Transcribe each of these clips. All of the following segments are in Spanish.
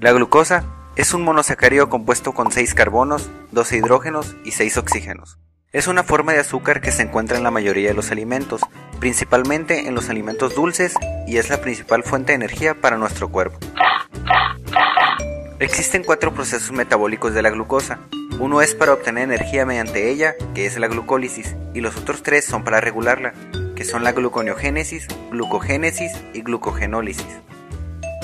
La glucosa es un monosacárido compuesto con 6 carbonos, 12 hidrógenos y 6 oxígenos. Es una forma de azúcar que se encuentra en la mayoría de los alimentos, principalmente en los alimentos dulces, y es la principal fuente de energía para nuestro cuerpo. Existen 4 procesos metabólicos de la glucosa. Uno es para obtener energía mediante ella, que es la glucólisis, y los otros 3 son para regularla, que son la gluconeogénesis, glucogénesis y glucogenólisis.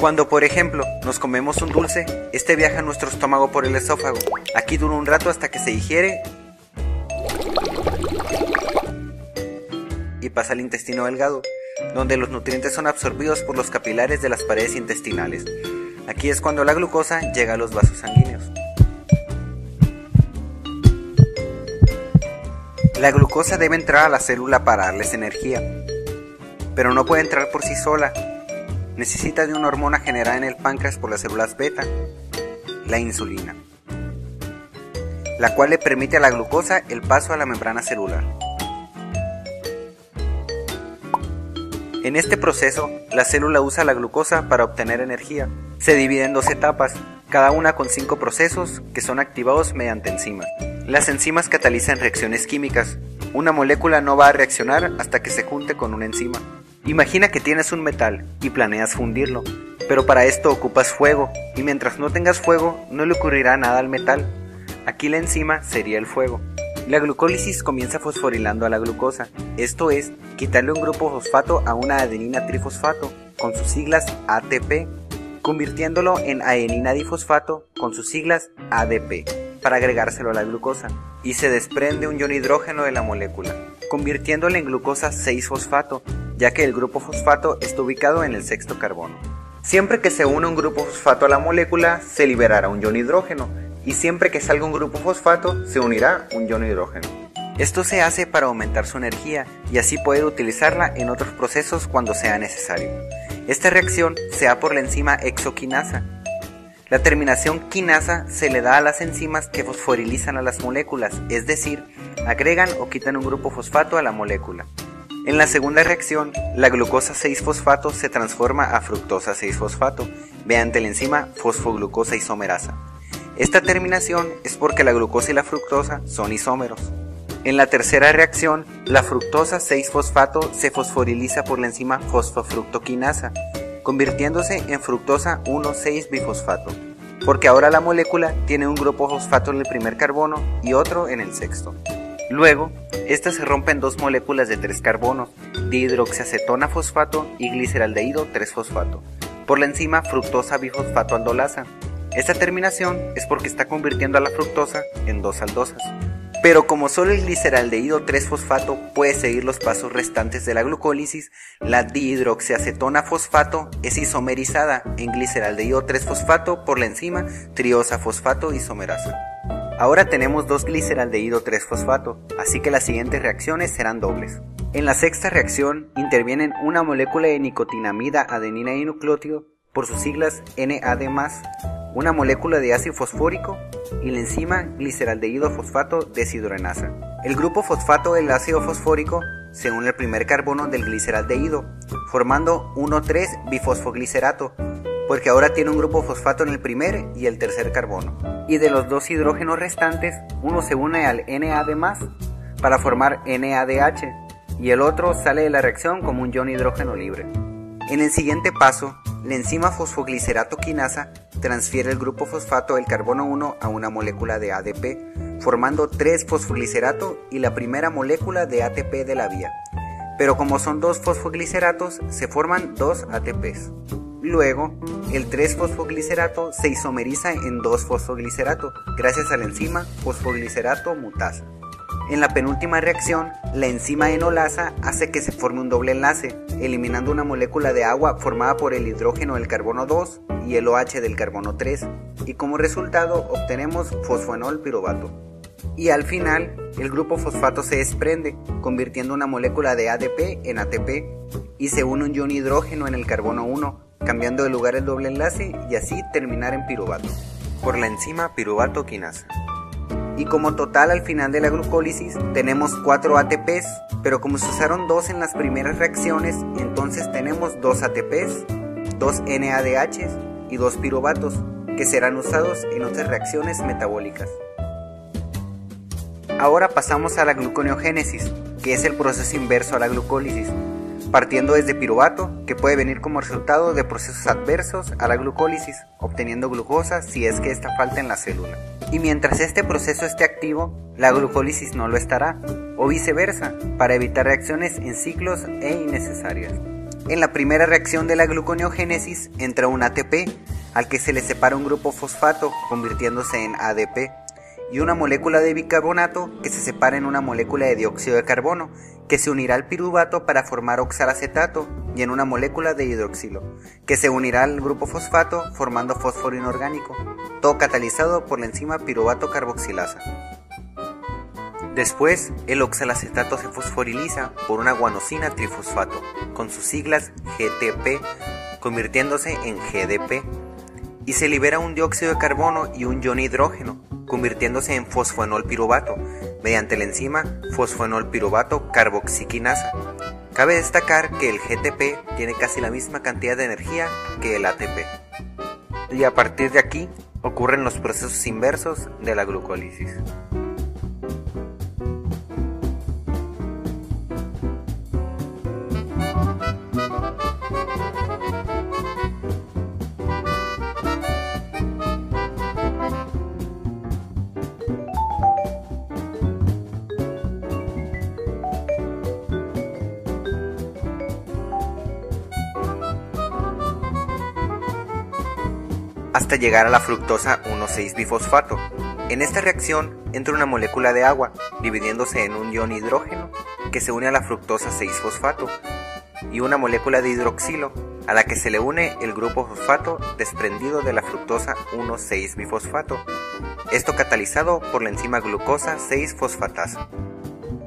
Cuando, por ejemplo, nos comemos un dulce, este viaja a nuestro estómago por el esófago. Aquí dura un rato hasta que se digiere y pasa al intestino delgado, donde los nutrientes son absorbidos por los capilares de las paredes intestinales. Aquí es cuando la glucosa llega a los vasos sanguíneos. La glucosa debe entrar a la célula para darles energía, pero no puede entrar por sí sola. Necesita de una hormona generada en el páncreas por las células beta, la insulina, la cual le permite a la glucosa el paso a la membrana celular. En este proceso, la célula usa la glucosa para obtener energía. Se divide en 2 etapas, cada una con 5 procesos que son activados mediante enzimas. Las enzimas catalizan reacciones químicas. Una molécula no va a reaccionar hasta que se junte con una enzima. Imagina que tienes un metal y planeas fundirlo, pero para esto ocupas fuego, y mientras no tengas fuego no le ocurrirá nada al metal. Aquí la enzima sería el fuego. La glucólisis comienza fosforilando a la glucosa, esto es, quitarle un grupo fosfato a una adenina trifosfato, con sus siglas ATP, convirtiéndolo en adenina difosfato, con sus siglas ADP, para agregárselo a la glucosa, y se desprende un ion hidrógeno de la molécula, convirtiéndole en glucosa 6-fosfato, ya que el grupo fosfato está ubicado en el 6º carbono. Siempre que se une un grupo fosfato a la molécula, se liberará un ion hidrógeno, y siempre que salga un grupo fosfato, se unirá un ion hidrógeno. Esto se hace para aumentar su energía, y así poder utilizarla en otros procesos cuando sea necesario. Esta reacción se da por la enzima hexoquinasa. La terminación quinasa se le da a las enzimas que fosforilizan a las moléculas, es decir, agregan o quitan un grupo fosfato a la molécula. En la segunda reacción, la glucosa 6-fosfato se transforma a fructosa 6-fosfato mediante la enzima fosfoglucosa isomerasa. Esta terminación es porque la glucosa y la fructosa son isómeros. En la tercera reacción, la fructosa 6-fosfato se fosforiliza por la enzima fosfofructoquinasa, convirtiéndose en fructosa 1,6-bifosfato, porque ahora la molécula tiene un grupo fosfato en el primer carbono y otro en el 6º. Luego, esta se rompe en 2 moléculas de 3 carbonos, dihidroxiacetona fosfato y gliceraldehído 3-fosfato, por la enzima fructosa bifosfato aldolasa. Esta terminación es porque está convirtiendo a la fructosa en 2 aldosas. Pero como solo el gliceraldehído 3-fosfato puede seguir los pasos restantes de la glucólisis, la dihidroxiacetona fosfato es isomerizada en gliceraldehído 3-fosfato por la enzima triosa fosfato isomerasa. Ahora tenemos 2 gliceraldehído 3-fosfato, así que las siguientes reacciones serán dobles. En la sexta reacción intervienen una molécula de nicotinamida adenina dinucleótido por sus siglas NAD+, una molécula de ácido fosfórico y la enzima gliceraldehído fosfato deshidrogenasa. El grupo fosfato del ácido fosfórico se une al primer carbono del gliceraldehído, formando 1,3-bifosfoglicerato, porque ahora tiene un grupo fosfato en el primer y el tercer carbono. Y de los 2 hidrógenos restantes, uno se une al NAD+, para formar NADH, y el otro sale de la reacción como un ion hidrógeno libre. En el siguiente paso, la enzima fosfoglicerato quinasa transfiere el grupo fosfato del carbono 1 a una molécula de ADP, formando 3-fosfoglicerato y la primera molécula de ATP de la vía. Pero como son 2 fosfogliceratos, se forman 2 ATPs. Luego, el 3-fosfoglicerato se isomeriza en 2-fosfoglicerato gracias a la enzima fosfoglicerato mutasa. En la penúltima reacción, la enzima enolasa hace que se forme un doble enlace, eliminando una molécula de agua formada por el hidrógeno del carbono 2 y el OH del carbono 3, y como resultado obtenemos fosfoenol piruvato. Y al final, el grupo fosfato se desprende, convirtiendo una molécula de ADP en ATP, y se une un ion hidrógeno en el carbono 1, cambiando de lugar el doble enlace y así terminar en piruvato, por la enzima piruvato quinasa. Y como total al final de la glucólisis tenemos 4 ATPs, pero como se usaron 2 en las primeras reacciones, entonces tenemos 2 ATPs, 2 NADHs y 2 piruvatos, que serán usados en otras reacciones metabólicas. Ahora pasamos a la gluconeogénesis, que es el proceso inverso a la glucólisis, partiendo desde piruvato, que puede venir como resultado de procesos adversos a la glucólisis, obteniendo glucosa si es que esta falta en la célula. Y mientras este proceso esté activo, la glucólisis no lo estará, o viceversa, para evitar reacciones en ciclos e innecesarias. En la primera reacción de la gluconeogénesis entra un ATP, al que se le separa un grupo fosfato, convirtiéndose en ADP, y una molécula de bicarbonato que se separa en una molécula de dióxido de carbono, que se unirá al piruvato para formar oxalacetato, y en una molécula de hidroxilo, que se unirá al grupo fosfato formando fósforo inorgánico, todo catalizado por la enzima piruvato carboxilasa. Después, el oxalacetato se fosforiliza por una guanosina trifosfato, con sus siglas GTP, convirtiéndose en GDP, y se libera un dióxido de carbono y un ion hidrógeno, convirtiéndose en fosfoenol piruvato, mediante la enzima fosfoenol piruvato carboxiquinasa. Cabe destacar que el GTP tiene casi la misma cantidad de energía que el ATP. Y a partir de aquí ocurren los procesos inversos de la glucólisis. Hasta llegar a la fructosa 1,6-bifosfato. En esta reacción entra una molécula de agua, dividiéndose en un ion hidrógeno, que se une a la fructosa 6-fosfato, y una molécula de hidroxilo, a la que se le une el grupo fosfato desprendido de la fructosa 1,6-bifosfato, esto catalizado por la enzima glucosa 6-fosfatasa.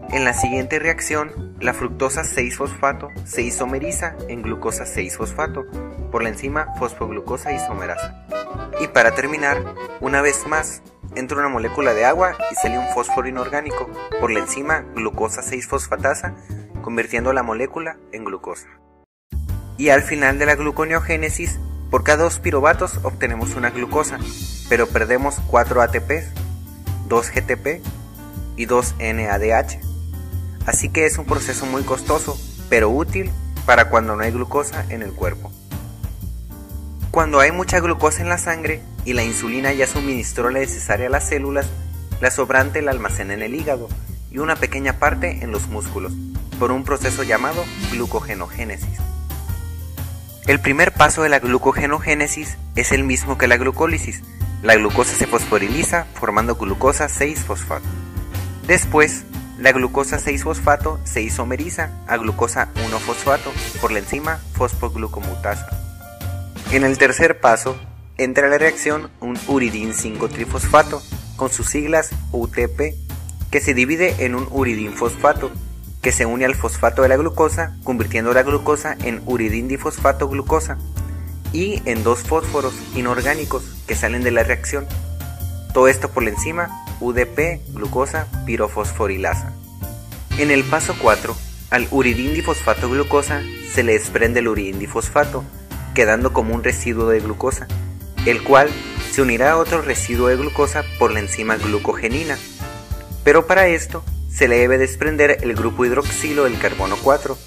En la siguiente reacción, la fructosa 6-fosfato se isomeriza en glucosa 6-fosfato por la enzima fosfoglucosa isomerasa. Y para terminar, una vez más, entra una molécula de agua y sale un fósforo inorgánico por la enzima glucosa 6-fosfatasa, convirtiendo la molécula en glucosa. Y al final de la gluconeogénesis, por cada 2 piruvatos obtenemos una glucosa, pero perdemos 4 ATPs, 2 GTP y 2 NADH. Así que es un proceso muy costoso, pero útil para cuando no hay glucosa en el cuerpo. Cuando hay mucha glucosa en la sangre y la insulina ya suministró la necesaria a las células, la sobrante la almacena en el hígado y una pequeña parte en los músculos, por un proceso llamado glucogenogénesis. El primer paso de la glucogenogénesis es el mismo que la glucólisis. La glucosa se fosforiliza formando glucosa 6-fosfato. Después, la glucosa 6-fosfato se isomeriza a glucosa 1-fosfato por la enzima fosfoglucomutasa. En el tercer paso, entra a la reacción un uridín 5-trifosfato con sus siglas UTP, que se divide en un uridín fosfato, que se une al fosfato de la glucosa, convirtiendo la glucosa en uridín difosfato glucosa, y en 2 fósforos inorgánicos que salen de la reacción. Todo esto por la enzima UDP glucosa pirofosforilasa. En el paso 4, al uridín difosfato glucosa se le desprende el uridín difosfato, quedando como un residuo de glucosa, el cual se unirá a otro residuo de glucosa por la enzima glucogenina. Pero para esto se le debe desprender el grupo hidroxilo del carbono 4,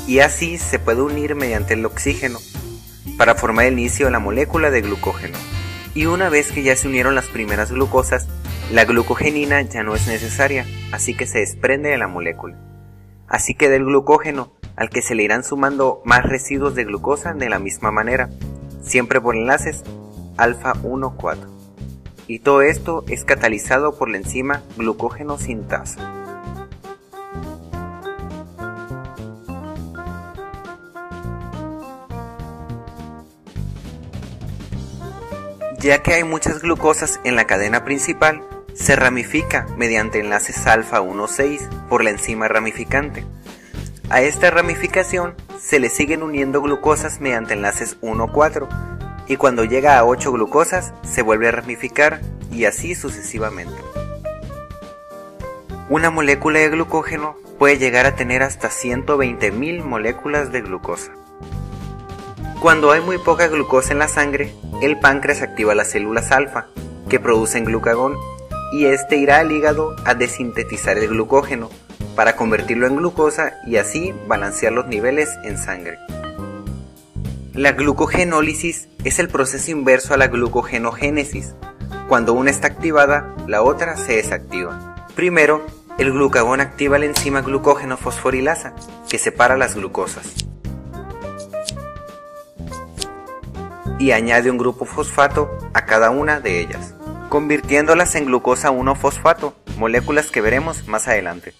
y así se puede unir mediante el oxígeno, para formar el inicio de la molécula de glucógeno. Y una vez que ya se unieron las primeras glucosas, la glucogenina ya no es necesaria, así que se desprende de la molécula. Así queda el glucógeno, al que se le irán sumando más residuos de glucosa de la misma manera, siempre por enlaces alfa 1,4. Y todo esto es catalizado por la enzima glucógeno sintasa. Ya que hay muchas glucosas en la cadena principal, se ramifica mediante enlaces alfa 1,6 por la enzima ramificante. A esta ramificación se le siguen uniendo glucosas mediante enlaces 1,4 y cuando llega a 8 glucosas se vuelve a ramificar y así sucesivamente. Una molécula de glucógeno puede llegar a tener hasta 120.000 moléculas de glucosa. Cuando hay muy poca glucosa en la sangre, el páncreas activa las células alfa, que producen glucagón, y este irá al hígado a desintetizar el glucógeno, para convertirlo en glucosa y así balancear los niveles en sangre. La glucogenólisis es el proceso inverso a la glucogenogénesis. Cuando una está activada, la otra se desactiva. Primero, el glucagón activa la enzima glucógeno fosforilasa, que separa las glucosas, y añade un grupo fosfato a cada una de ellas, convirtiéndolas en glucosa 1-fosfato, moléculas que veremos más adelante.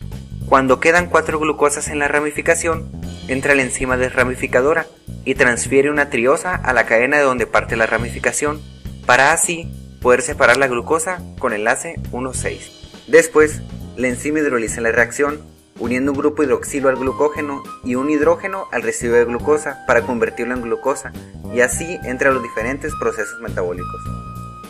Cuando quedan 4 glucosas en la ramificación, entra la enzima desramificadora y transfiere una triosa a la cadena de donde parte la ramificación, para así poder separar la glucosa con enlace 1,6. Después, la enzima hidroliza la reacción, uniendo un grupo hidroxilo al glucógeno y un hidrógeno al residuo de glucosa para convertirlo en glucosa, y así entra los diferentes procesos metabólicos.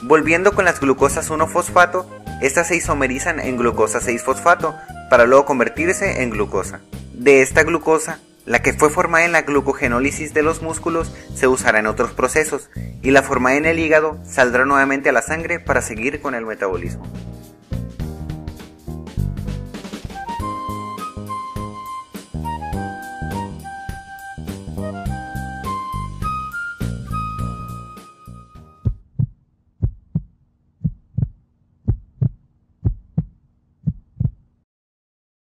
Volviendo con las glucosas 1-fosfato, estas se isomerizan en glucosa 6-fosfato para luego convertirse en glucosa. De esta glucosa, la que fue formada en la glucogenólisis de los músculos se usará en otros procesos, y la formada en el hígado saldrá nuevamente a la sangre para seguir con el metabolismo.